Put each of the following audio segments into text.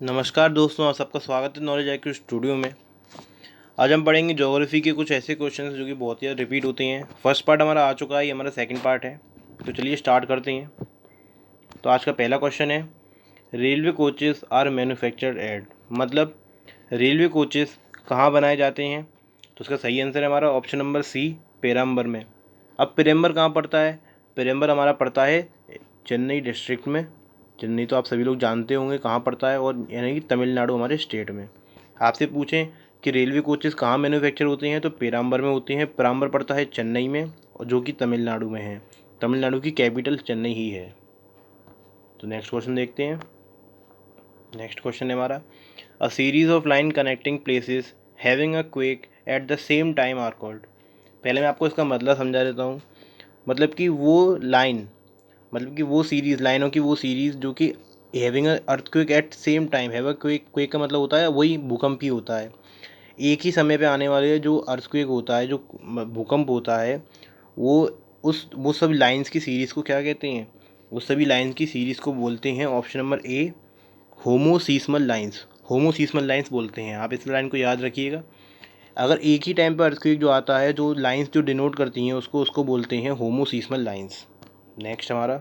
नमस्कार दोस्तों, आप सबका स्वागत है नॉलेज आईक्यू स्टूडियो में। आज हम पढ़ेंगे ज्योग्राफी के कुछ ऐसे क्वेश्चंस जो कि बहुत ही रिपीट होते हैं। फर्स्ट पार्ट हमारा आ चुका है, ये हमारा सेकंड पार्ट है। तो चलिए स्टार्ट करते हैं। तो आज का पहला क्वेश्चन है, railway coaches are manufactured at, मतलब रेलवे कोचेस कहाँ बनाए जाते हैं। तो उसका सही आंसर है हमारा ऑप्शन नंबर सी, पेराम्बर में। अब पेराम्बर कहाँ पड़ता है? पेराम्बर हमारा पड़ता है चेन्नई डिस्ट्रिक्ट में। चेन्नई तो आप सभी लोग जानते होंगे कहाँ पड़ता है, और यानी कि तमिलनाडु हमारे स्टेट में। आपसे पूछें कि रेलवे कोचेस कहाँ मैन्युफैक्चर होते हैं, तो पेराम्बर में होते हैं। पेराम्बर पड़ता है चेन्नई में, और जो कि तमिलनाडु में है। तमिलनाडु की कैपिटल चेन्नई ही है। तो नेक्स्ट क्वेश्चन देखते हैं। नेक्स्ट क्वेश्चन है हमारा, a series of line connecting places having a quake at the same time are called. पहले मैं आपको इसका मतलब समझा देता हूँ। मतलब कि वो लाइन, मतलब कि वो सीरीज़, लाइनों की वो सीरीज़ जो कि having a earthquake at same time. Have a quake, quake का मतलब होता है वही भूकंप ही होता है। एक ही समय पे आने वाले जो अर्थक्वेक होता है, जो भूकंप होता है, वो सब लाइंस की सीरीज़ को क्या कहते हैं? वो सभी लाइंस की सीरीज़ को बोलते हैं option number A, homoseismal lines. Homoseismal lines बोलते हैं। आप इस लाइन को याद रखिएगा। अगर एक ही टाइम पर अर्थक्वेक जो आता है, जो लाइंस जो डिनोट करती हैं उसको उसको बोलते हैं होमोसीस्मल लाइंस। नेक्स्ट हमारा,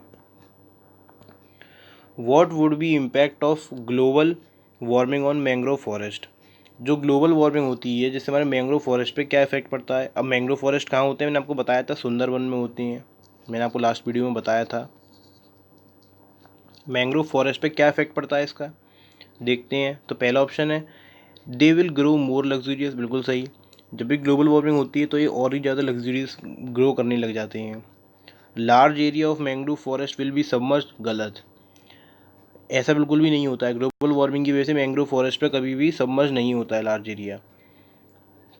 what would be impact of global warming on mangrove forest. जो ग्लोबल वार्मिंग होती है जिससे हमारे मैंग्रोव फॉरेस्ट पे क्या इफेक्ट पड़ता है। अब मैंग्रोव फॉरेस्ट कहाँ होते हैं? मैंने आपको बताया था सुंदरबन में होती हैं। मैंने आपको लास्ट वीडियो में बताया था। मैंग्रोव फॉरेस्ट पे क्या इफेक्ट पड़ता है इसका, देखते हैं। तो पहला ऑप्शन है, they will grow more luxurious. बिल्कुल सही। जब भी ग्लोबल वार्मिंग होती है तो ये और ही ज़्यादा लग्जूरियस ग्रो करने लग जाते हैं। Large area of mangrove forest will be submerged. गलत, ऐसा बिल्कुल भी नहीं होता है। ग्लोबल वार्मिंग की वजह से मैंग्रोव फॉरेस्ट पे कभी भी सबमर्ज नहीं होता है लार्ज एरिया।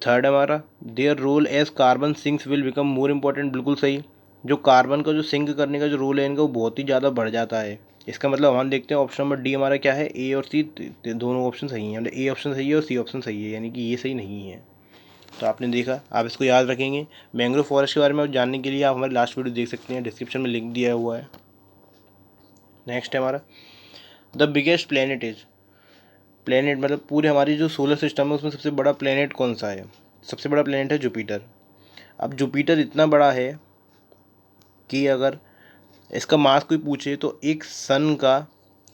थर्ड हमारा, their role as carbon sinks will become more important. बिल्कुल सही। जो कार्बन का जो सिंक करने का जो रोल है इनका, वो बहुत ही ज़्यादा बढ़ जाता है। इसका मतलब हम देखते हैं ऑप्शन नंबर डी हमारा क्या है, ए और सी दोनों ऑप्शन सही हैं। मतलब ए ऑप्शन सही है और सी ऑप्शन सही है, यानी कि ये सही नहीं है। तो आपने देखा, आप इसको याद रखेंगे। मैंग्रोव फॉरेस्ट के बारे में जानने के लिए आप हमारे लास्ट वीडियो देख सकते हैं, डिस्क्रिप्शन में लिंक दिया हुआ है। नेक्स्ट है हमारा, the biggest planet is. Planet मतलब पूरे हमारी जो सोलर सिस्टम है उसमें सबसे बड़ा प्लेनेट कौन सा है? सबसे बड़ा प्लेनेट है जुपिटर। अब जुपिटर इतना बड़ा है कि अगर इसका मास कोई पूछे तो एक सन का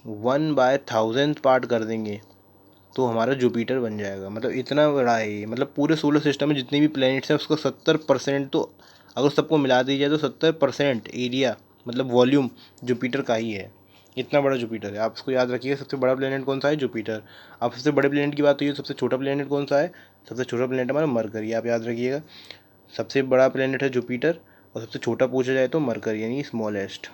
1/1000 पार्ट कर देंगे तो हमारा जुपिटर बन जाएगा। मतलब इतना बड़ा है ये। मतलब पूरे सोलर सिस्टम में जितने भी प्लैनेट्स हैं उसका 70%, तो अगर सबको मिला दी जाए तो 70% एरिया, मतलब वॉल्यूम जुपिटर का ही है। इतना बड़ा जुपिटर है। आप इसको याद रखिएगा। सबसे बड़ा प्लेनेट कौन सा है? जुपिटर। अब सबसे बड़े प्लेनेट की बात हुई है, सबसे छोटा प्लेनेट कौन सा है? सबसे छोटा प्लेनेट हमारा मरकरी। आप याद रखिएगा, सबसे बड़ा प्लेनेट है जुपिटर, और सबसे छोटा पूछा जाए तो मरकरी, यानी स्मॉलेस्ट।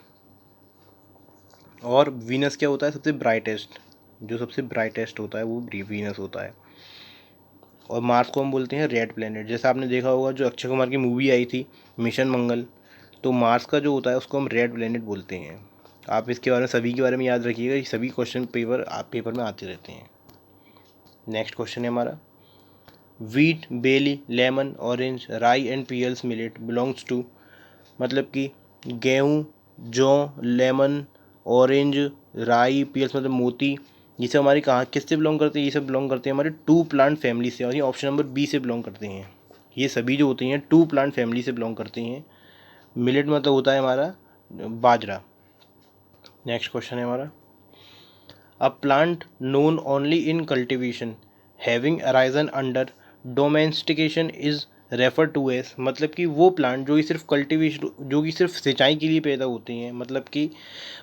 और वीनस क्या होता है? सबसे ब्राइटेस्ट। जो सबसे ब्राइटेस्ट होता है वो वीनस होता है। और मार्स को हम बोलते हैं रेड प्लेनेट। जैसा आपने देखा होगा जो अक्षय कुमार की मूवी आई थी मिशन मंगल, तो मार्स का जो होता है उसको हम रेड प्लेनेट बोलते हैं। आप इसके बारे में, सभी के बारे में याद रखिएगा। ये सभी क्वेश्चन पेपर में आते रहते हैं। नेक्स्ट क्वेश्चन है हमारा, वीट, बेली, लेमन, ऑरेंज, राई एंड पीएल्स मिलेट बिलोंग्स टू। मतलब कि गेहूँ, जौ, लेमन, ऑरेंज, राई, पीएल्स मतलब मोती, ये सब हमारी कहाँ किससे बिलोंग करते हैं? ये सब बिलोंग करते हैं हमारे टू प्लांट फैमिली से, और ये ऑप्शन नंबर बी से बिलोंग करते हैं। ये सभी जो होती हैं टू प्लांट फैमिली से बिलोंग करती हैं। मिलेट मतलब होता है हमारा बाजरा। नेक्स्ट क्वेश्चन है हमारा, a plant known only in cultivation having arisen under domestication is refer to as. मतलब कि वो प्लांट जो कि सिर्फ कल्टिवेशन, जो कि सिर्फ सिंचाई के लिए पैदा होती हैं, मतलब कि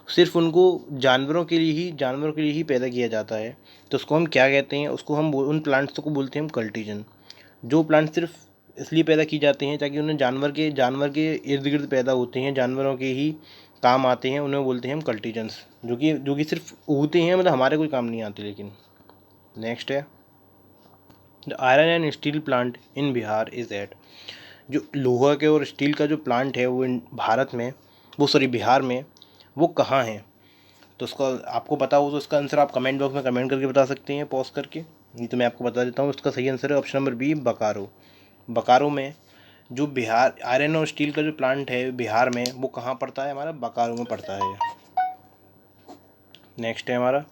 सिर्फ उनको जानवरों के लिए ही पैदा किया जाता है, तो उसको हम क्या कहते हैं? उसको हम उन प्लांट्स को बोलते हैं हम कल्टीजन। जो प्लांट सिर्फ इसलिए पैदा की जाते हैं ताकि उन्हें जानवर के इर्द गिर्द पैदा होते हैं, जानवरों के ही काम आते हैं, उन्हें बोलते हैं हम कल्टीजन्स। जो कि सिर्फ उगते हैं, मतलब हमारे कोई काम नहीं आते। लेकिन नेक्स्ट है, the iron and steel plant in Bihar is at. जो लोहा के और स्टील का जो प्लांट है वो बिहार में वो कहाँ है? तो उसका आपको पता हो तो इसका आंसर आप कमेंट बॉक्स में कमेंट करके बता सकते हैं, पॉज करके। नहीं तो मैं आपको बता देता हूँ, इसका सही आंसर है option number B, Bokaro. Bokaro में जो बिहार आयरन और स्टील का जो प्लांट है बिहार में, वो कहाँ पड़ता है? हमारा बकारो में पड़ता है। नेक्स्ट है हमारा,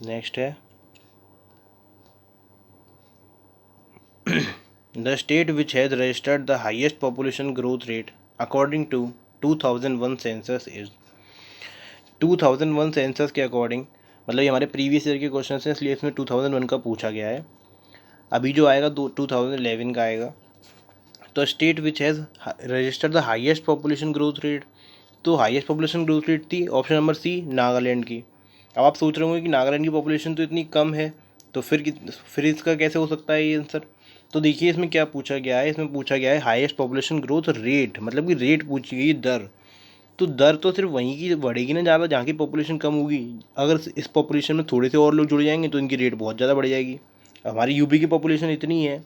नेक्स्ट है the state which has registered the highest population growth rate according to 2001 census is. 2001 census के अकॉर्डिंग, मतलब ये हमारे प्रीवियस ईयर के क्वेश्चन हैं इसलिए इसमें 2001 का पूछा गया है। अभी जो आएगा 2011 का आएगा। तो state which has registered the highest population growth rate, तो हाईएस्ट पॉपुलेशन ग्रोथ रेट थी ऑप्शन नंबर सी नागालैंड की। अब आप सोच रहे होंगे कि नागालैंड की पॉपुलेशन तो इतनी कम है, तो फिर इसका कैसे हो सकता है ये आंसर। तो देखिए इसमें क्या पूछा गया है, इसमें पूछा गया है हाईएस्ट पॉपुलेशन ग्रोथ रेट, मतलब कि रेट पूछी गई दर। तो दर तो सिर्फ वहीं की बढ़ेगी ना ज़्यादा जहाँ की पॉपुलेशन कम होगी। अगर इस पॉपुलेशन में थोड़े से और लोग जुड़ जाएंगे तो इनकी रेट बहुत ज़्यादा बढ़ जाएगी। हमारी यूपी की पॉपुलेशन इतनी है,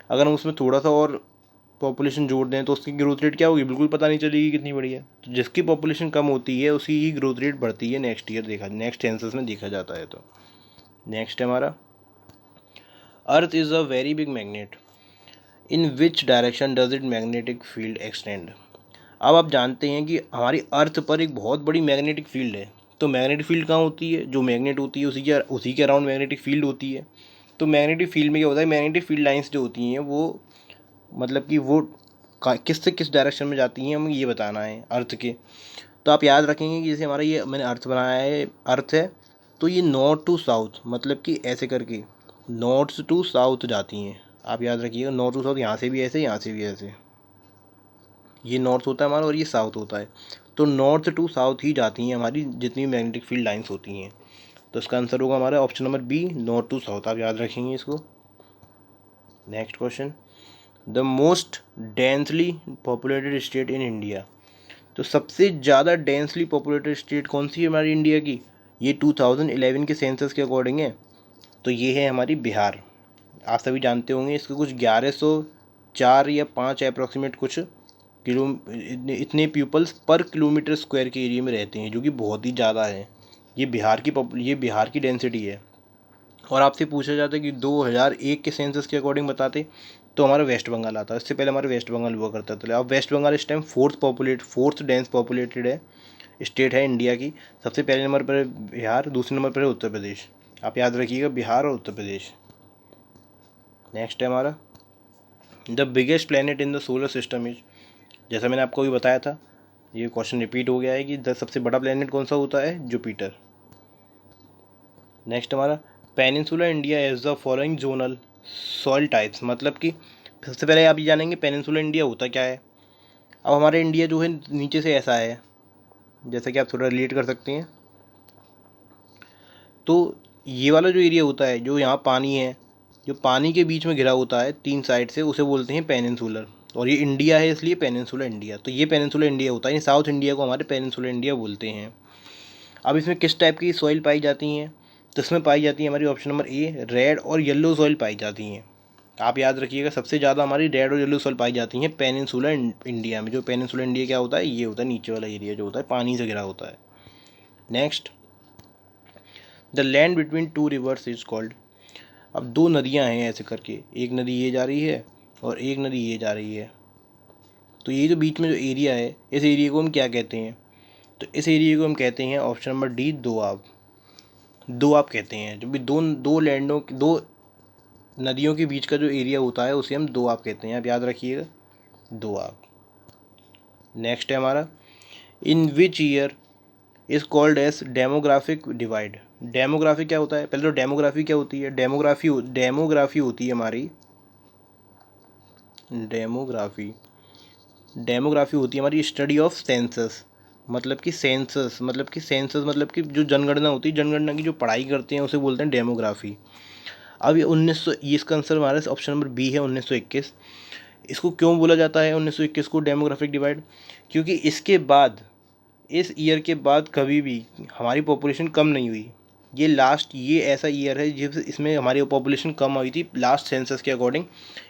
अगर हम उसमें थोड़ा सा और पॉपुलेशन जोड़ दें तो उसकी ग्रोथ रेट क्या होगी बिल्कुल पता नहीं चलेगी कितनी बड़ी है। तो जिसकी पॉपुलेशन कम होती है उसकी ही ग्रोथ रेट बढ़ती है नेक्स्ट सेंसस में देखा जाता है। तो नेक्स्ट है हमारा earth is a very big magnet, in which direction does it magnetic field extend. अब आप जानते हैं कि हमारी अर्थ पर एक बहुत बड़ी मैग्नेटिक फील्ड है। तो मैग्नेटिक फील्ड कहाँ होती है, जो मैग्नेट होती है उसी के अराउंड मैग्नेटिक फील्ड होती है। तो मैग्नेटिक फील्ड में क्या होता है, मैग्नेटिक फील्ड लाइंस जो होती हैं वो मतलब कि वो किस से किस डायरेक्शन में जाती हैं, हमें ये बताना है अर्थ के। तो आप याद रखेंगे कि जैसे हमारा ये मैंने अर्थ बनाया है, अर्थ है तो ये नॉर्थ टू साउथ, मतलब कि ऐसे करके नॉर्थ टू साउथ जाती हैं। आप याद रखिएगा नॉर्थ टू साउथ, यहाँ से भी ऐसे यहाँ से भी ऐसे, ये नॉर्थ होता है हमारा और ये साउथ होता है। तो नॉर्थ टू साउथ ही जाती हैं हमारी जितनी मैग्नेटिक फील्ड लाइंस होती हैं। तो इसका आंसर होगा हमारा option number B north to south. आप याद रखेंगे इसको। Next question the most densely populated state in India. तो सबसे ज़्यादा डेंसली पॉपुलेटेड स्टेट कौन सी है हमारी इंडिया की, ये 2011 के सेंसस के अकॉर्डिंग है। तो ये है हमारी बिहार। आप सभी जानते होंगे इसके कुछ 1104 या 5 अप्रॉक्सीमेट कुछ किलो इतने पीपल्स पर किलोमीटर स्क्वायर के एरिया में रहते हैं, जो कि बहुत ही ज़्यादा है। ये बिहार की डेंसिटी है। और आपसे पूछा जाता है कि 2001 के सेंसस के अकॉर्डिंग बताते तो हमारा वेस्ट बंगाल आता है। इससे पहले हमारा वेस्ट बंगाल हुआ करता था। अब वेस्ट बंगाल इस टाइम फोर्थ डेंस पॉपुलेटेड है स्टेट है इंडिया की। सबसे पहले नंबर पर है बिहार, दूसरे नंबर पर है उत्तर प्रदेश। आप याद रखिएगा बिहार और उत्तर प्रदेश। नेक्स्ट है हमारा the biggest planet in the solar system is. जैसा मैंने आपको अभी बताया था, ये क्वेश्चन रिपीट हो गया है कि सबसे बड़ा प्लैनेट कौन सा होता है, जुपिटर। नेक्स्ट हमारा peninsula India as the following zonal soil types, मतलब कि सबसे पहले आप ये जानेंगे पेनिनसुला इंडिया होता क्या है। अब हमारे इंडिया जो है नीचे से ऐसा है, जैसा कि आप थोड़ा रिलेट कर सकते हैं। तो ये वाला जो एरिया होता है, जो यहाँ पानी है, जो पानी के बीच में घिरा होता है 3 साइड से, उसे बोलते हैं पेनिनसुलर। और ये इंडिया है इसलिए पेनिनसुला इंडिया। तो ये पेनिनसुला इंडिया होता है, साउथ इंडिया को हमारे पेनिनसुला इंडिया बोलते हैं। अब इसमें किस टाइप की सॉइल पाई जाती हैं, तो इसमें पाई जाती है हमारी ऑप्शन नंबर ए रेड और येलो सॉइल पाई जाती हैं। आप याद रखिएगा सबसे ज़्यादा हमारी रेड और येलो सॉइल पाई जाती हैं पेनिनसुला इंडिया में। जो पेनिनसुला इंडिया क्या होता है, ये होता है नीचे वाला एरिया जो होता है पानी से घिरा होता है। Next the land between two reverse is called. अब 2 नदियाँ हैं ऐसे करके, एक नदी ये जा रही है और एक नदी ये जा रही है। तो ये जो बीच में जो एरिया है, इस एरिया को हम क्या कहते हैं, तो इस एरिया को हम कहते हैं option number D Doab. Doab कहते हैं। जब भी दो नदियों के बीच का जो एरिया होता है उसे हम दोआब कहते हैं। आप याद रखिएगा दोआब। नेक्स्ट है हमारा in which year is called as demographic divide. Demography क्या होता है, पहले तो डेमोग्राफी क्या होती है, डेमोग्राफी होती है हमारी डेमोग्राफी होती है हमारी स्टडी ऑफ सेंसस। मतलब कि जो जनगणना होती है, जनगणना की जो पढ़ाई करते हैं उसे बोलते हैं डेमोग्राफी। अब ये 1900, ये इसका आंसर हमारा ऑप्शन नंबर बी है 1921। इसको क्यों बोला जाता है 1921 को डेमोग्राफिक डिवाइड, क्योंकि इसके बाद इस ईयर के बाद कभी भी हमारी पॉपुलेशन कम नहीं हुई। ये ऐसा ईयर है जिस इसमें हमारी पॉपुलेशन कम हुई थी लास्ट सेंसस के अकॉर्डिंग।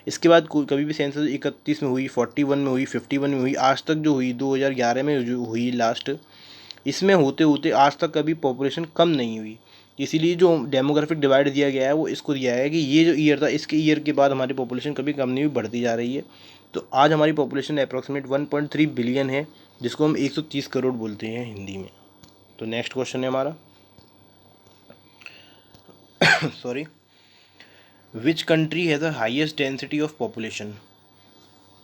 इसके बाद कभी भी सेंसस 31 में हुई, 41 में हुई, 51 में हुई, आज तक जो हुई 2011 में जो हुई लास्ट, इसमें होते होते आज तक कभी पॉपुलेशन कम नहीं हुई। इसीलिए जो डेमोग्राफिक डिवाइड दिया गया है वो इसको दिया है कि ये जो ईयर था इसके ईयर के बाद हमारी पॉपुलेशन कभी कम नहीं हुई, बढ़ती जा रही है। तो आज हमारी पॉपुलेशन अप्रॉक्सीमेट 1.3 बिलियन है, जिसको हम 130 करोड़ बोलते हैं हिंदी में। तो नेक्स्ट क्वेश्चन है हमारा sorry, which country has the highest density of population.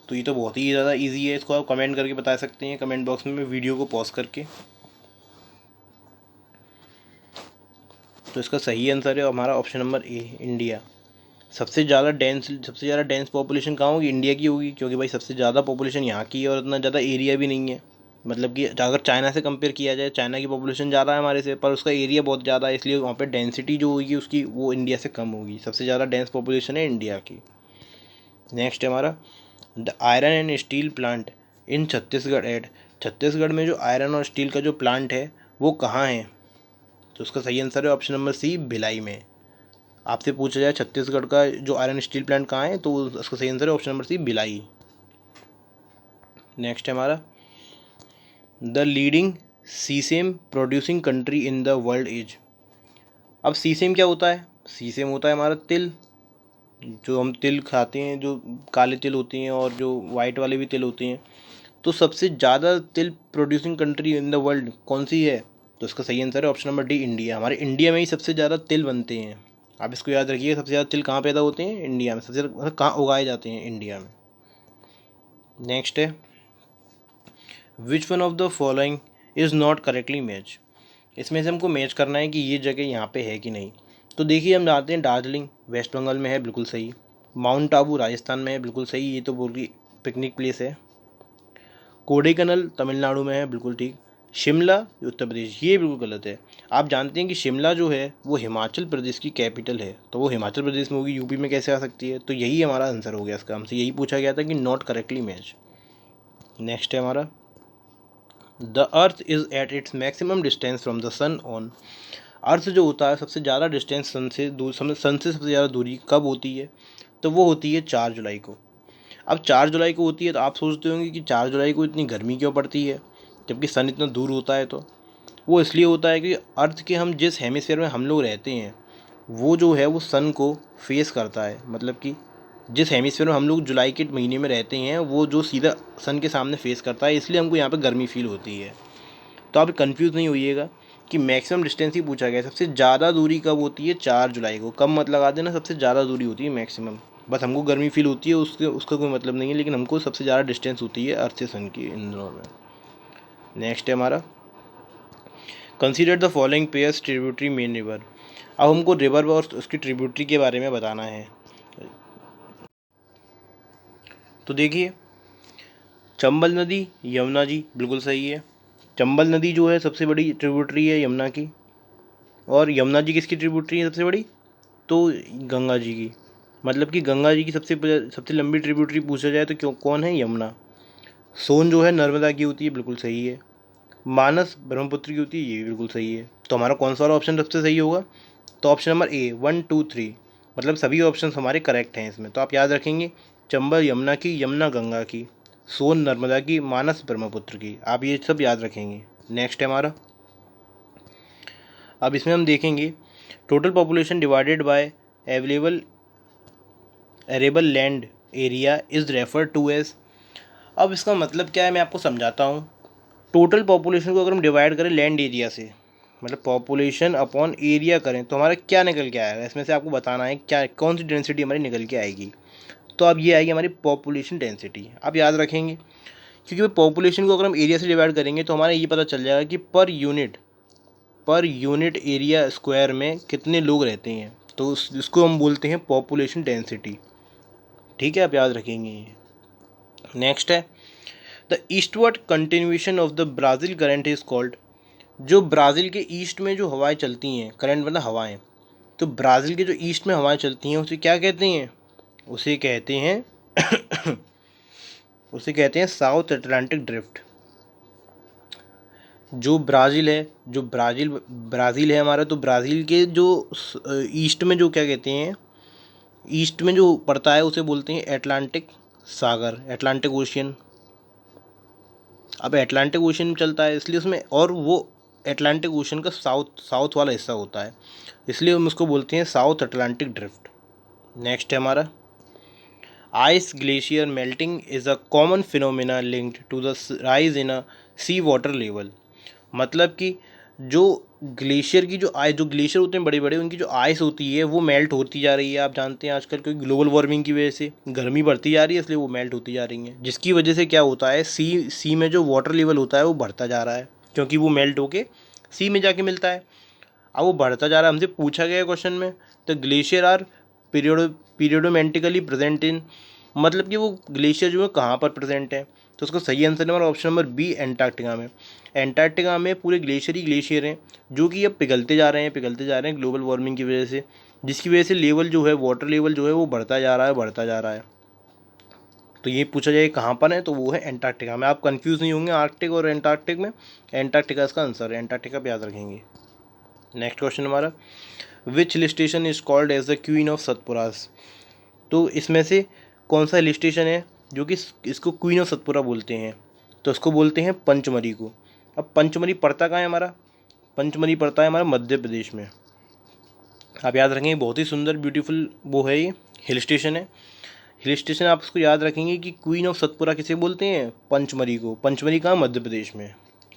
तो ये तो बहुत ही ज़्यादा इजी है, इसको आप कमेंट करके बता सकते हैं कमेंट बॉक्स में वीडियो को पॉज करके। तो इसका सही आंसर है हमारा ऑप्शन नंबर ए, इंडिया। सबसे ज़्यादा डेंस पॉपुलेशन कहाँ होगी? इंडिया की होगी, क्योंकि भाई सबसे ज़्यादा पॉपुलेशन यहाँ की है और उतना ज़्यादा एरिया भी नहीं है। मतलब कि अगर चाइना से कंपेयर किया जाए, चाइना की पॉपुलेशन ज़्यादा है हमारे से, पर उसका एरिया बहुत ज़्यादा है, इसलिए वहाँ पे डेंसिटी जो होगी उसकी वो इंडिया से कम होगी। सबसे ज़्यादा डेंस पॉपुलेशन है इंडिया की। नेक्स्ट है हमारा, the iron and steel plant in Chhattisgarh at. Chhattisgarh में जो आयरन और स्टील का जो प्लांट है वो कहाँ है? तो उसका सही आंसर है ऑप्शन नंबर सी, भिलाई में। आपसे पूछा जाए छत्तीसगढ़ का जो आयरन स्टील प्लांट कहाँ है, तो उसका सही आंसर है option number C, Bhilai. Next है हमारा, the leading sesame producing country in the world is. अब सीसेम क्या होता है? सीसेम होता है हमारा तिल। जो हम तिल खाते हैं, जो काले तिल होते हैं और जो वाइट वाले भी तिल होते हैं। तो सबसे ज़्यादा तिल producing country in the world कौन सी है? तो इसका सही आंसर है ऑप्शन नंबर डी, इंडिया। हमारे इंडिया में ही सबसे ज़्यादा तिल बनते हैं। आप इसको याद रखिए, सबसे ज़्यादा तिल कहाँ पैदा होते हैं? इंडिया में। सबसे ज़्यादा मतलब कहाँ उगाए जाते हैं? इंडिया में। नेक्स्ट है, which one of the following is not correctly match. इसमें से हमको मैच करना है कि ये जगह यहाँ पे है कि नहीं। तो देखिए, हम जानते हैं दार्जिलिंग वेस्ट बंगाल में है, बिल्कुल सही। माउंट आबू राजस्थान में है, बिल्कुल सही, ये तो पूरी पिकनिक प्लेस है। कोडेकनल तमिलनाडु में है, बिल्कुल ठीक। शिमला उत्तर प्रदेश, ये बिल्कुल गलत है। आप जानते हैं कि शिमला जो है वो हिमाचल प्रदेश की कैपिटल है, तो वो हिमाचल प्रदेश में होगी, यूपी में कैसे आ सकती है? तो यही हमारा आंसर हो गया इसका। हमसे यही पूछा गया था कि नॉट करेक्टली मैच। नेक्स्ट है हमारा, the earth is at its maximum distance from the sun on. Earth जो होता है सबसे ज़्यादा डिस्टेंस सन से दूर, सन से सबसे ज़्यादा दूरी कब होती है? तो वो होती है 4 जुलाई को। अब 4 जुलाई को होती है, तो आप सोचते होंगे कि 4 जुलाई को इतनी गर्मी क्यों पड़ती है जबकि सन इतना दूर होता है? तो वो इसलिए होता है कि अर्थ के हम जिस हेमिस्फीयर में हम लोग रहते हैं वो जो है वो सन को फेस करता है। मतलब कि जिस हेमिस्फीयर में हम लोग जुलाई के महीने में रहते हैं वो जो सीधा सन के सामने फेस करता है, इसलिए हमको यहाँ पर गर्मी फील होती है। तो आप कंफ्यूज नहीं होइएगा कि मैक्सिमम डिस्टेंस ही पूछा गया है। सबसे ज़्यादा दूरी कब होती है? 4 जुलाई को। कम मत लगा देना, सबसे ज़्यादा दूरी होती है मैक्सिमम। बस हमको गर्मी फील होती है, उसका कोई मतलब नहीं है, लेकिन हमको सबसे ज़्यादा डिस्टेंस होती है अर्थ से सन की, इन दोनों में। नेक्स्ट है हमारा, consider the following pairs tributary main river. अब हमको रिवर और उसकी ट्रिब्यूटरी के बारे में बताना है। तो देखिए, चंबल नदी, यमुना जी, बिल्कुल सही है। चंबल नदी जो है सबसे बड़ी ट्रिब्यूटरी है यमुना की। और यमुना जी किसकी ट्रिब्यूटरी है सबसे बड़ी? तो गंगा जी की। मतलब कि गंगा जी की सबसे लंबी ट्रिब्यूटरी पूछा जाए तो क्यों कौन है? यमुना। सोन जो है नर्मदा की होती है, बिल्कुल सही है। मानस ब्रह्मपुत्र की होती है, ये भी बिल्कुल सही है। तो हमारा कौन सा वाला ऑप्शन सबसे सही होगा? तो ऑप्शन नंबर ए, 1 2 3। मतलब सभी ऑप्शन हमारे करेक्ट हैं इसमें। तो आप याद रखेंगे, चंबल यमुना की, यमुना गंगा की, सोन नर्मदा की, मानस ब्रह्मपुत्र की। आप ये सब याद रखेंगे। नेक्स्ट है हमारा, अब इसमें हम देखेंगे total population divided by available arable land area is refer to as. अब इसका मतलब क्या है, मैं आपको समझाता हूँ। टोटल पॉपुलेशन को अगर हम डिवाइड करें लैंड एरिया से, मतलब पॉपुलेशन अपॉन एरिया करें, तो हमारा क्या निकल के आएगा? इसमें से आपको बताना है क्या, कौन सी डेंसिटी हमारी निकल के आएगी। तो अब ये आएगी हमारी पॉपुलेशन डेंसिटी। आप याद रखेंगे, क्योंकि पॉपुलेशन को अगर हम एरिया से डिवाइड करेंगे तो हमारा ये पता चल जाएगा कि पर यूनिट एरिया स्क्वायर में कितने लोग रहते हैं। तो इसको हम बोलते हैं पॉपुलेशन डेंसिटी। ठीक है, आप याद रखेंगे ये। नेक्स्ट है, the eastward continuation of the Brazil current is called. जो ब्राज़ील के ईस्ट में जो हवाएं चलती हैं, करंट मतलब हवाएं, तो ब्राज़ील के जो ईस्ट में हवाएं चलती हैं उसे क्या कहते हैं? उसे कहते हैं उसे कहते हैं साउथ अटलांटिक ड्रिफ्ट। जो ब्राज़ील है, जो ब्राज़ील है हमारा, तो ब्राज़ील के जो ईस्ट में जो क्या कहते हैं, ईस्ट में जो पड़ता है उसे बोलते हैं एटलांटिक सागर, एटलांटिक ओशियन। अब एटलांटिक ओशियन चलता है इसलिए उसमें, और वो एटलांटिक ओशियन का साउथ साउथ वाला हिस्सा होता है, इसलिए हम उसको बोलते हैं साउथ अटलांटिक ड्रिफ्ट। नेक्स्ट है हमारा, ice glacier melting is a common phenomena linked to the rise in a sea water level. मतलब कि जो ग्लेशियर की जो ग्लेशियर होते हैं बड़े बड़े, उनकी जो आइस होती है वो मेल्ट होती जा रही है। आप जानते हैं आजकल क्योंकि ग्लोबल वार्मिंग की वजह से गर्मी बढ़ती जा रही है, इसलिए वो मेल्ट होती जा रही हैं, जिसकी वजह से क्या होता है, सी में जो वाटर लेवल होता है वो बढ़ता जा रहा है, क्योंकि वो मेल्ट होके सी में जाके मिलता है। अब वो बढ़ता जा रहा है, हमसे पूछा गया क्वेश्चन में, तो ग्लेशियर आर पीरियडोमेंटिकली प्रेजेंट इन, मतलब कि वो ग्लेशियर जो है कहाँ पर प्रेजेंट है, तो उसका सही आंसर है हमारा ऑप्शन नंबर बी, एंटार्क्टिका में। एंटार्क्टिका में पूरे ग्लेशियर ही ग्लेशियर हैं, जो कि अब पिघलते जा रहे हैं, पिघलते जा रहे हैं ग्लोबल वार्मिंग की वजह से, जिसकी वजह से लेवल जो है, वाटर लेवल जो है वो बढ़ता जा रहा है, बढ़ता जा रहा है। तो ये पूछा जाए कहाँ पर है, तो वो है एंटार्क्टिका में। आप कंफ्यूज नहीं होंगे आर्कटिक और एंटार्क्टिक में, एंटार्क्टिका इसका आंसर है, एंटार्क्टिका पे याद रखेंगे। नेक्स्ट क्वेश्चन हमारा, which hill station is called as the queen of Satpuras, तो इसमें से कौन सा हिल स्टेशन है जो कि इसको क्वीन ऑफ सतपुरा बोलते हैं, तो इसको बोलते हैं पंचमरी को। अब पंचमरी पड़ता कहाँ है हमारा, पंचमरी पड़ता है हमारा मध्य प्रदेश में। आप याद रखेंगे, बहुत ही सुंदर ब्यूटीफुल वो है, ये हिल स्टेशन है। हिल स्टेशन आप उसको याद रखेंगे कि क्वीन ऑफ सतपुरा किसे बोलते हैं, पंचमरी को। पंचमरी कहाँ, मध्य प्रदेश में,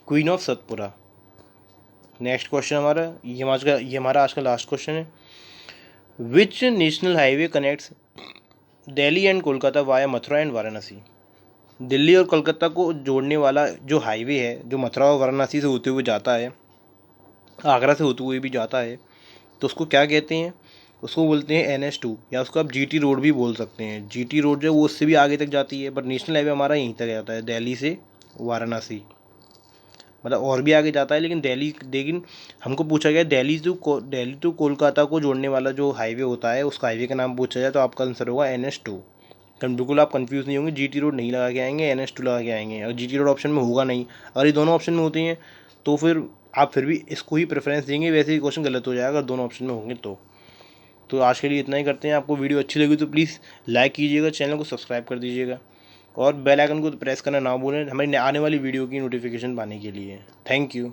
queen of Satpura. Next question हमारा, ये हमारा आज का लास्ट क्वेश्चन है, which national highway connects Delhi and Kolkata via Mathura and Varanasi, Delhi और कोलकाता को जोड़ने वाला जो हाईवे है, जो मथुरा और वाराणसी से होते हुए जाता है, आगरा से होते हुए भी जाता है, तो उसको क्या कहते हैं, उसको बोलते हैं NH2, या उसको आप GT रोड भी बोल सकते हैं। GT रोड जो है वो उससे भी आगे तक जाती है, बट नेशनल हाईवे हमारा यहीं तक जाता है, दिल्ली से वाराणसी, मतलब और भी आगे जाता है, लेकिन हमको पूछा गया दिल्ली टू कोलकाता को जोड़ने वाला जो हाईवे होता है, उस हाईवे का नाम पूछा जाए तो आपका आंसर होगा NH2। बिल्कुल आप कंफ्यूज नहीं होंगे, GT रोड नहीं लगा के आएंगे, NH2 लगा के आएंगे, और GT रोड ऑप्शन में होगा नहीं। अगर ये दोनों ऑप्शन में होते हैं तो फिर आप फिर भी इसको ही प्रेफरेंस देंगे, वैसे ही क्वेश्चन गलत हो जाएगा अगर दोनों ऑप्शन में होंगे तो आज के लिए इतना ही करते हैं। आपको वीडियो अच्छी लगी तो प्लीज़ लाइक कीजिएगा, चैनल को सब्सक्राइब कर दीजिएगा, और बेल आइकन को प्रेस करना ना भूलें हमारी आने वाली वीडियो की नोटिफिकेशन पाने के लिए। Thank you.